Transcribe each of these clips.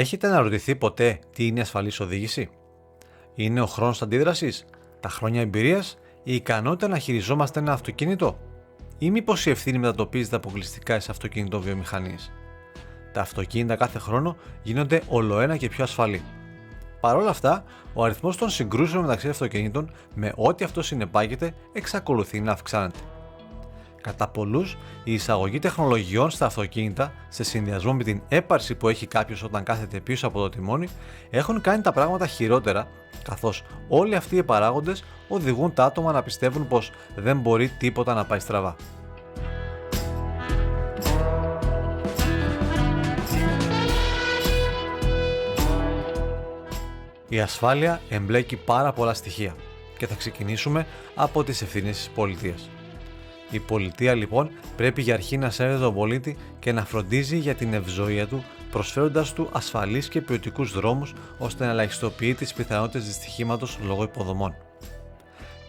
Έχετε αναρωτηθεί ποτέ τι είναι η ασφαλής οδήγηση? Είναι ο χρόνος αντίδρασης, τα χρόνια εμπειρίας, η ικανότητα να χειριζόμαστε ένα αυτοκίνητο, ή μήπως η ευθύνη μετατοπίζεται αποκλειστικά σε αυτοκινητοβιομηχανίες? Τα αυτοκίνητα κάθε χρόνο γίνονται ολοένα και πιο ασφαλή. Παρ' όλα αυτά, ο αριθμός των συγκρούσεων μεταξύ αυτοκινήτων με ό,τι αυτό συνεπάγεται εξακολουθεί να αυξάνεται. Κατά πολλούς, η εισαγωγή τεχνολογιών στα αυτοκίνητα, σε συνδυασμό με την έπαρση που έχει κάποιος όταν κάθεται πίσω από το τιμόνι, έχουν κάνει τα πράγματα χειρότερα, καθώς όλοι αυτοί οι παράγοντες οδηγούν τα άτομα να πιστεύουν πως δεν μπορεί τίποτα να πάει στραβά. Η ασφάλεια εμπλέκει πάρα πολλά στοιχεία και θα ξεκινήσουμε από τις ευθύνες της πολιτείας. Η πολιτεία λοιπόν πρέπει για αρχή να σέβεται τον πολίτη και να φροντίζει για την ευζοία του, προσφέροντας του ασφαλείς και ποιοτικούς δρόμους ώστε να ελαχιστοποιεί τις πιθανότητες δυστυχήματος λόγω υποδομών.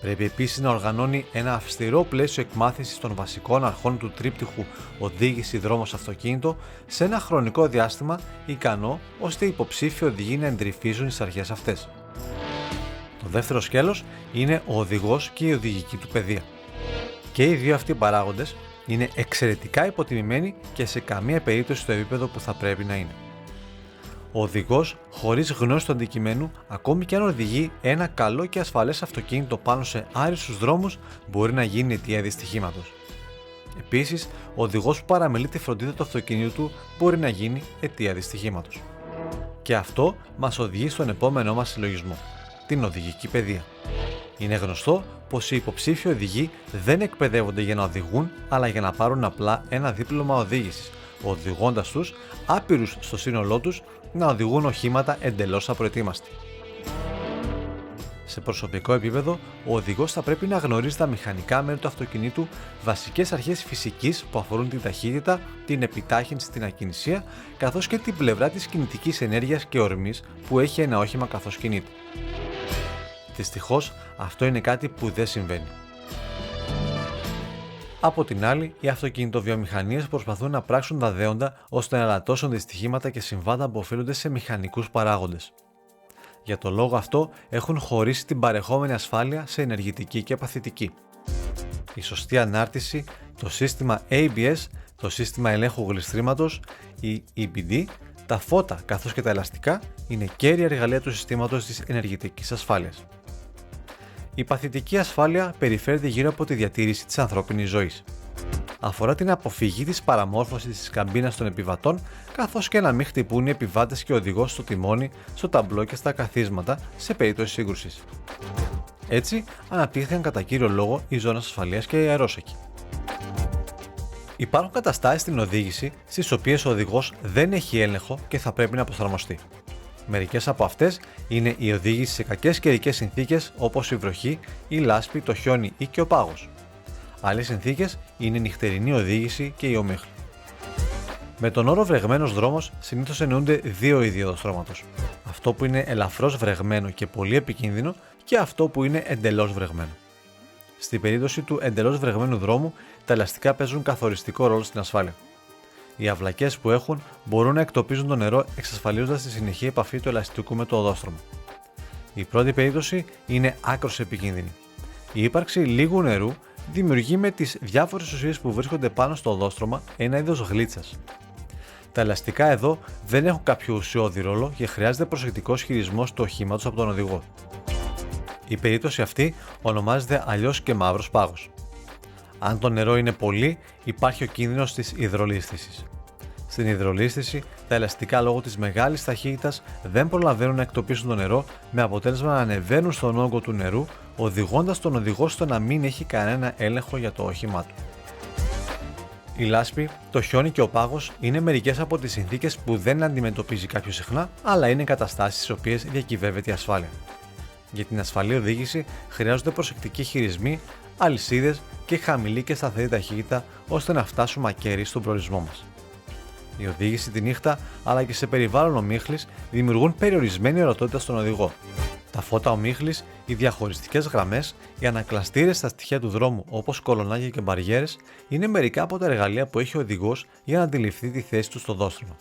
Πρέπει επίσης να οργανώνει ένα αυστηρό πλαίσιο εκμάθησης των βασικών αρχών του τρίπτυχου οδήγηση δρόμος αυτοκίνητο σε ένα χρονικό διάστημα ικανό ώστε οι υποψήφιοι οδηγοί να εντρυφίζουν τις αρχές αυτές. Το δεύτερο σκέλος είναι ο οδηγός και η οδηγική του παιδεία. Και οι δύο αυτοί παράγοντες είναι εξαιρετικά υποτιμημένοι και σε καμία περίπτωση στο επίπεδο που θα πρέπει να είναι. Ο οδηγός, χωρίς γνώση του αντικειμένου, ακόμη και αν οδηγεί ένα καλό και ασφαλές αυτοκίνητο πάνω σε άριστους δρόμους, μπορεί να γίνει αιτία δυστυχήματος. Επίσης, ο οδηγός που παραμελεί τη φροντίδα του αυτοκινήτου του μπορεί να γίνει αιτία δυστυχήματος. Και αυτό μας οδηγεί στον επόμενό μας συλλογισμό, την οδηγική παιδεία. Είναι γνωστό πως οι υποψήφιοι οδηγοί δεν εκπαιδεύονται για να οδηγούν, αλλά για να πάρουν απλά ένα δίπλωμα οδήγησης, οδηγώντας τους, άπειρους στο σύνολό τους, να οδηγούν οχήματα εντελώς απροετοίμαστοι. Σε προσωπικό επίπεδο, ο οδηγός θα πρέπει να γνωρίζει τα μηχανικά μέρη του αυτοκινήτου, βασικές αρχές φυσικής που αφορούν την ταχύτητα, την επιτάχυνση στην ακινησία, καθώς και την πλευρά της κινητικής ενέργειας και ορμής που έχει ένα όχημα καθώς κινείται. Δυστυχώς, αυτό είναι κάτι που δεν συμβαίνει. Από την άλλη, οι αυτοκινητοβιομηχανίες προσπαθούν να πράξουν τα δέοντα ώστε να ελαττώσουν δυστυχήματα και συμβάντα που οφείλονται σε μηχανικούς παράγοντες. Για τον λόγο αυτό, έχουν χωρίσει την παρεχόμενη ασφάλεια σε ενεργητική και παθητική. Η σωστή ανάρτηση, το σύστημα ABS, το σύστημα ελέγχου γλιστρήματος, η EBD, τα φώτα καθώς και τα ελαστικά είναι κέρια εργαλεία του συστήματος της ενεργητικής ασφάλειας. Η παθητική ασφάλεια περιφέρεται γύρω από τη διατήρηση της ανθρώπινης ζωής. Αφορά την αποφυγή της παραμόρφωσης της καμπίνας των επιβατών, καθώς και να μην χτυπούν οι επιβάτες και ο οδηγός στο τιμόνι, στο ταμπλό και στα καθίσματα σε περίπτωση σύγκρουσης. Έτσι, αναπτύχθηκαν κατά κύριο λόγο οι ζώνες ασφαλείας και οι αερόσακοι. Υπάρχουν καταστάσεις στην οδήγηση στις οποίες ο οδηγός δεν έχει έλεγχο και θα πρέπει να προσαρμοστεί. Μερικές από αυτές είναι η οδήγηση σε κακές καιρικές συνθήκες όπως η βροχή, η λάσπη, το χιόνι ή και ο πάγος. Άλλες συνθήκες είναι η νυχτερινή οδήγηση και η ομίχλη. Με τον όρο βρεγμένος δρόμος συνήθως εννοούνται δύο είδη οδοστρώματος. Αυτό που είναι ελαφρώς βρεγμένο και πολύ επικίνδυνο και αυτό που είναι εντελώς βρεγμένο. Στην περίπτωση του εντελώς βρεγμένου δρόμου, τα ελαστικά παίζουν καθοριστικό ρόλο στην ασφάλεια. Οι αυλακές που έχουν μπορούν να εκτοπίζουν το νερό εξασφαλίζοντας τη συνεχή επαφή του ελαστικού με το οδόστρωμα. Η πρώτη περίπτωση είναι άκρως επικίνδυνη. Η ύπαρξη λίγου νερού δημιουργεί με τις διάφορες ουσίες που βρίσκονται πάνω στο οδόστρωμα ένα είδος γλίτσας. Τα ελαστικά εδώ δεν έχουν κάποιο ουσιώδη ρόλο και χρειάζεται προσεκτικός χειρισμός του οχήματος από τον οδηγό. Η περίπτωση αυτή ονομάζεται αλλιώς και μαύρος πάγος. Αν το νερό είναι πολύ, υπάρχει ο κίνδυνος της υδρολίσθησης. Στην υδρολίσθηση, τα ελαστικά λόγω της μεγάλης ταχύτητας δεν προλαβαίνουν να εκτοπίσουν το νερό, με αποτέλεσμα να ανεβαίνουν στον όγκο του νερού, οδηγώντας τον οδηγό στο να μην έχει κανένα έλεγχο για το όχημά του. Η λάσπη, το χιόνι και ο πάγος είναι μερικές από τις συνθήκες που δεν αντιμετωπίζει κάποιος συχνά, αλλά είναι καταστάσεις στις οποίες διακυβεύεται η ασφάλεια. Για την ασφαλή οδήγηση χρειάζονται προσεκτικοί χειρισμοί, αλυσίδες και χαμηλή και σταθερή ταχύτητα ώστε να φτάσουμε ακέραιοι στον προορισμό μας. Η οδήγηση τη νύχτα αλλά και σε περιβάλλον ομίχλης δημιουργούν περιορισμένη ορατότητα στον οδηγό. Τα φώτα ομίχλης, οι διαχωριστικές γραμμές, οι ανακλαστήρες στα στοιχεία του δρόμου όπως κολονάκια και μπαριέρες είναι μερικά από τα εργαλεία που έχει ο οδηγός για να αντιληφθεί τη θέση του στο οδόστρωμα.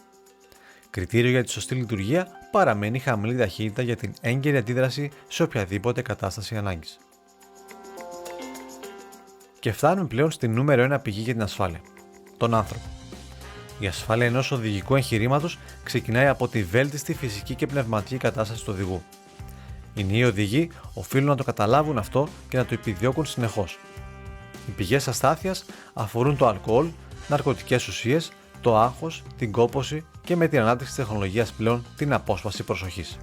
Κριτήριο για τη σωστή λειτουργία παραμένει η χαμηλή ταχύτητα για την έγκαιρη αντίδραση σε οποιαδήποτε κατάσταση ανάγκης. Και φτάνουμε πλέον στη νούμερο 1 πηγή για την ασφάλεια: τον άνθρωπο. Η ασφάλεια ενός οδηγικού εγχειρήματος ξεκινάει από τη βέλτιστη φυσική και πνευματική κατάσταση του οδηγού. Οι νέοι οδηγοί οφείλουν να το καταλάβουν αυτό και να το επιδιώκουν συνεχώς. Οι πηγές αστάθειας αφορούν το αλκοόλ, ναρκωτικές ουσίες, το άγχος, την κόπωση και με την ανάπτυξη της τεχνολογίας πλέον την απόσπαση προσοχής.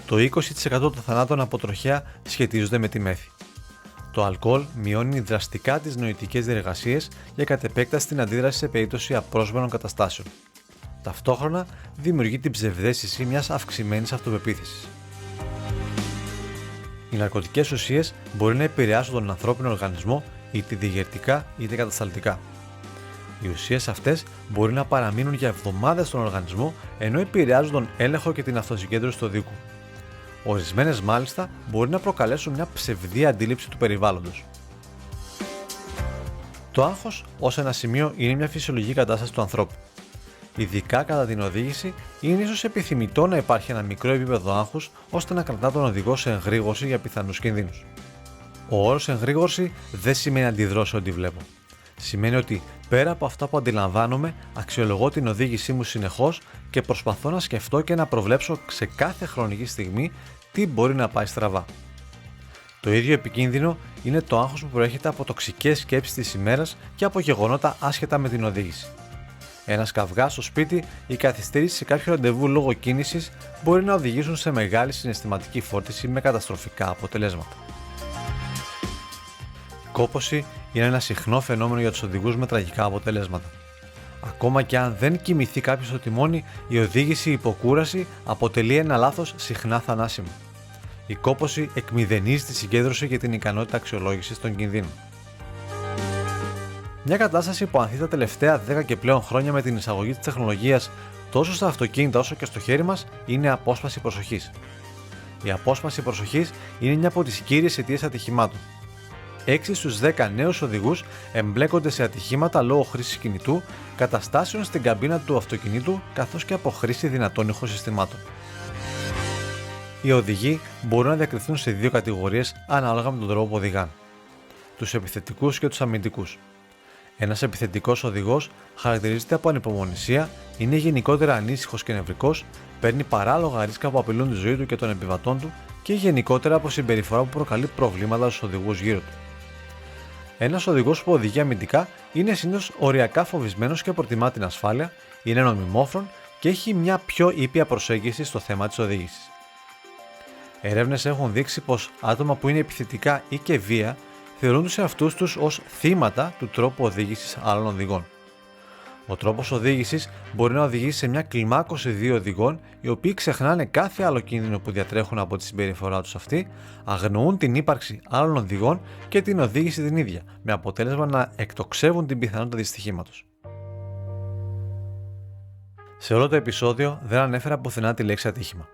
Το 20% των θανάτων από τροχαία σχετίζονται με τη μέθη. Το αλκοόλ μειώνει δραστικά τις νοητικές διεργασίες και κατ' επέκταση την αντίδραση σε περίπτωση απρόσμενων καταστάσεων. Ταυτόχρονα δημιουργεί την ψευδαίσθηση μιας αυξημένης αυτοπεποίθησης. Οι ναρκωτικές ουσίες μπορεί να επηρεάσουν τον ανθρώπινο οργανισμό είτε διηγερτικά είτε κατασταλτικά. Οι ουσίες αυτές μπορεί να παραμείνουν για εβδομάδες στον οργανισμό ενώ επηρεάζουν τον έλεγχο και την αυτοσυγκέντρωση του οδηγού. Ορισμένες μάλιστα μπορεί να προκαλέσουν μια ψευδή αντίληψη του περιβάλλοντος. Το άγχος ως ένα σημείο είναι μια φυσιολογική κατάσταση του ανθρώπου. Ειδικά κατά την οδήγηση, είναι ίσως επιθυμητό να υπάρχει ένα μικρό επίπεδο άγχους ώστε να κρατά τον οδηγό σε εγρήγορση για πιθανούς κινδύνους. Ο όρος εγρήγορση δεν σημαίνει αντιδρώ σε ό,τι βλέπω. Σημαίνει ότι πέρα από αυτά που αντιλαμβάνομαι, αξιολογώ την οδήγησή μου συνεχώς και προσπαθώ να σκεφτώ και να προβλέψω σε κάθε χρονική στιγμή τι μπορεί να πάει στραβά. Το ίδιο επικίνδυνο είναι το άγχος που προέρχεται από τοξικές σκέψεις της ημέρας και από γεγονότα άσχετα με την οδήγηση. Ένας καυγάς στο σπίτι ή καθυστέρηση σε κάποιο ραντεβού λόγω κίνησης μπορεί να οδηγήσουν σε μεγάλη συναισθηματική φόρτιση με καταστροφικά αποτελέσματα. Η κόπωση είναι ένα συχνό φαινόμενο για τους οδηγούς με τραγικά αποτελέσματα. Ακόμα και αν δεν κοιμηθεί κάποιος στο τιμόνι, η οδήγηση υποκούραση αποτελεί ένα λάθος συχνά θανάσιμο. Η κόπωση εκμηδενίζει τη συγκέντρωση και την ικανότητα αξιολόγησης των κινδύνων. Μια κατάσταση που ανθεί τα τελευταία 10 και πλέον χρόνια με την εισαγωγή της τεχνολογίας τόσο στα αυτοκίνητα όσο και στο χέρι μας είναι η απόσπαση προσοχής. Η απόσπαση προσοχής είναι μια από τις κύριες αιτίες ατυχημάτων. 6 στους 10 νέους οδηγούς εμπλέκονται σε ατυχήματα λόγω χρήσης κινητού, καταστάσεων στην καμπίνα του αυτοκινήτου καθώς και από χρήση δυνατών ηχοσυστημάτων. Οι οδηγοί μπορούν να διακριθούν σε δύο κατηγορίες ανάλογα με τον τρόπο που οδηγάνε: τους επιθετικούς και τους αμυντικούς. Ένας επιθετικός οδηγός χαρακτηρίζεται από ανυπομονησία, είναι γενικότερα ανήσυχος και νευρικός, παίρνει παράλογα ρίσκα που απειλούν τη ζωή του και των επιβατών του και γενικότερα από συμπεριφορά που προκαλεί προβλήματα στους οδηγούς γύρω του. Ένας οδηγός που οδηγεί αμυντικά είναι συνήθως οριακά φοβισμένος και προτιμά την ασφάλεια, είναι νομιμόφρον και έχει μια πιο ήπια προσέγγιση στο θέμα της οδήγησης. Έρευνες έχουν δείξει πως άτομα που είναι επιθετικά ή και βία θεωρούν τους εαυτούς τους ως θύματα του τρόπου οδήγησης άλλων οδηγών. Ο τρόπος οδήγησης μπορεί να οδηγήσει σε μια κλιμάκωση δύο οδηγών, οι οποίοι ξεχνάνε κάθε άλλο κίνδυνο που διατρέχουν από τη συμπεριφορά τους αυτή, αγνοούν την ύπαρξη άλλων οδηγών και την οδήγηση την ίδια, με αποτέλεσμα να εκτοξεύουν την πιθανότητα δυστυχήματος. Σε όλο το επεισόδιο δεν ανέφερα πουθενά τη λέξη ατύχημα.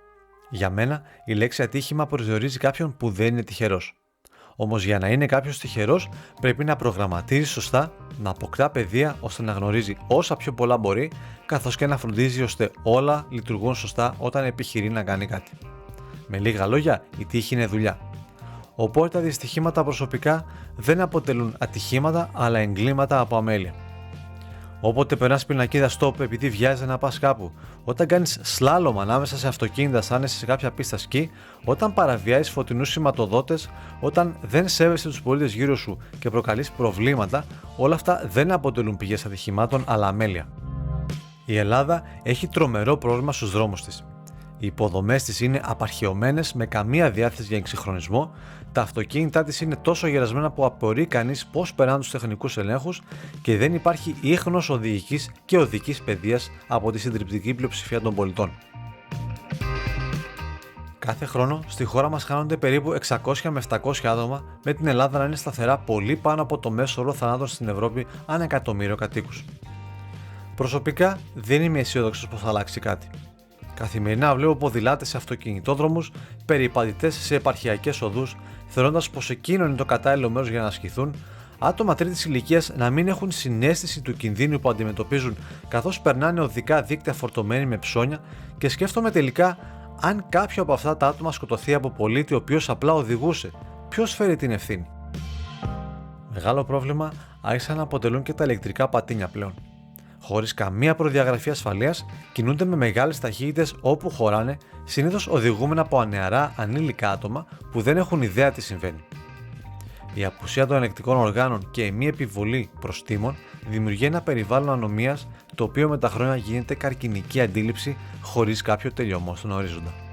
Για μένα, η λέξη ατύχημα προσδιορίζει κάποιον που δεν είναι τυχερός. Όμως για να είναι κάποιος τυχερός, πρέπει να προγραμματίζει σωστά, να αποκτά παιδεία ώστε να γνωρίζει όσα πιο πολλά μπορεί, καθώς και να φροντίζει ώστε όλα λειτουργούν σωστά όταν επιχειρεί να κάνει κάτι. Με λίγα λόγια, η τύχη είναι δουλειά. Οπότε τα δυστυχήματα προσωπικά δεν αποτελούν ατυχήματα, αλλά εγκλήματα από αμέλεια. Όποτε περνάς πινακίδα stop επειδή βιάζεσαι να πας κάπου, όταν κάνεις σλάλομ ανάμεσα σε αυτοκίνητα σαν είσαι σε κάποια πίστα σκι, όταν παραβιάζεις φωτεινούς σηματοδότες, όταν δεν σέβεσαι τους πολίτες γύρω σου και προκαλείς προβλήματα, όλα αυτά δεν αποτελούν πηγές ατυχημάτων αλλά αμέλεια. Η Ελλάδα έχει τρομερό πρόβλημα στους δρόμους της. Οι υποδομές της είναι απαρχαιωμένες με καμία διάθεση για εξυγχρονισμό, τα αυτοκίνητά της είναι τόσο γερασμένα που απορεί κανείς πώς περνάνε τους τεχνικούς ελέγχους και δεν υπάρχει ίχνος οδηγικής και οδικής παιδείας από τη συντριπτική πλειοψηφία των πολιτών. Κάθε χρόνο στη χώρα μας χάνονται περίπου 600 με 700 άτομα, με την Ελλάδα να είναι σταθερά πολύ πάνω από το μέσο όρο θανάτων στην Ευρώπη ανά εκατομμύριο κατοίκους. Προσωπικά δεν είμαι αισιόδοξος πως θα αλλάξει κάτι. Καθημερινά βλέπω ποδηλάτες σε αυτοκινητόδρομους, περιπατητές σε επαρχιακές οδούς, θεωρώντας πως εκείνο είναι το κατάλληλο μέρος για να ασκηθούν, Άτομα τρίτης ηλικίας να μην έχουν συναίσθηση του κινδύνου που αντιμετωπίζουν καθώς περνάνε οδικά δίκτυα φορτωμένοι με ψώνια, και σκέφτομαι τελικά, αν κάποιο από αυτά τα άτομα σκοτωθεί από πολίτη ο οποίος απλά οδηγούσε, ποιος φέρει την ευθύνη? Μεγάλο πρόβλημα άρχισαν να αποτελούν και τα ηλεκτρικά πατίνια πλέον. Χωρίς καμία προδιαγραφή ασφαλείας, κινούνται με μεγάλες ταχύτητες όπου χωράνε, συνήθως οδηγούμενα από νεαρά ανήλικα άτομα που δεν έχουν ιδέα τι συμβαίνει. Η απουσία των ελεκτικών οργάνων και η μη επιβολή προστίμων δημιουργεί ένα περιβάλλον ανομίας, το οποίο με τα χρόνια γίνεται καρκινική αντίληψη χωρίς κάποιο τελειωμό στον ορίζοντα.